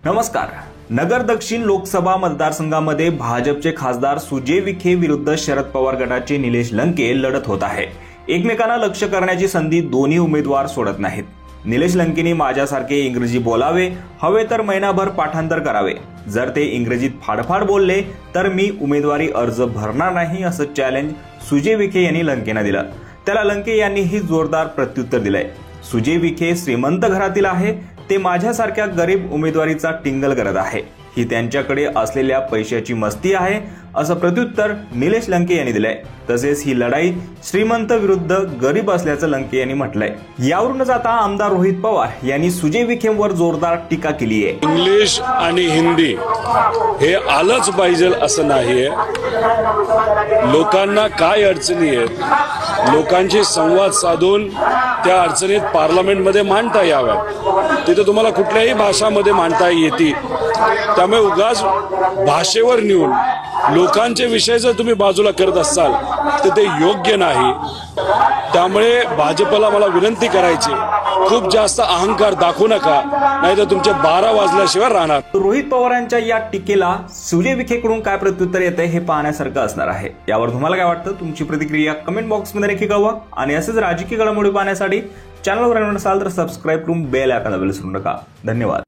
नमस्कार। नगर दक्षिण लोकसभा मतदारसंघामध्ये भाजपचे खासदार सुजय विखे विरुद्ध शरद पवार गटाचे निलेश लंके लढत होत आहे। एकमेकांना लक्ष करण्याची संधी दोन्ही उमेदवार सोडत नाहीत। निलेश लंकेंनी माझ्यासारखे इंग्रजी बोलावे, हवे तर महिनाभर पाठांतर करावे। जर ते इंग्रजीत फाडफाड बोलले तर मी उमेदवारी अर्ज भरणार नाही, असं चॅलेंज सुजय विखे यांनी लंकेंना दिलं। त्याला लंके यांनीही जोरदार प्रत्युत्तर दिलंय। सुजय विखे श्रीमंत घरातील आहे, ते माझ्यासारख्या गरीब उमेदवारीचा टिंगल करत आहे। ही त्यांच्याकडे असलेल्या पैशाची मस्ती आहे, असं प्रत्युत्तर निलेश लंके यांनी दिलंय। तसेच ही लढाई श्रीमंत विरुद्ध गरीब असल्याचं लंके यांनी म्हटलंय। यावरूनच आता आमदार रोहित पवार यांनी सुजय विखेंवर जोरदार टीका केली आहे। इंग्लिश आणि हिंदी हे आलंच पाहिजे असं नाहीये। लोकांना काय अडचणी आहेत, लोकांशी संवाद साधून त्या अडचणीत पार्लमेंटमध्ये मांडता याव्यात। तिथे तुम्हाला कुठल्याही भाषामध्ये मांडता येते। त्यामुळे उगाच भाषेवर नेऊन लोकांचे विषय जर तुम्ही बाजूला करत असाल तर ते योग्य नाही। त्यामुळे भाजपला मला विनंती करायची, खूप जास्त अहंकार दाखवू नका, नाहीतर तुमचे 12 वाजल्याशिवाय राहणार। रोहित पवारांच्या या टीकेला सुजय विखेकडून काय प्रत्युत्तर येते हे पाहण्यासारखं असणार आहे। यावर तुम्हाला काय वाटतं? तुमची प्रतिक्रिया कमेंट बॉक्समध्ये नक्की कळवा आणि असेच राजकीय घडामोडी पाहण्यासाठी चॅनलवर नवीन असाल तर सबस्क्राइब करून बेल आयकॉन दाबायला विसरू नका। धन्यवाद।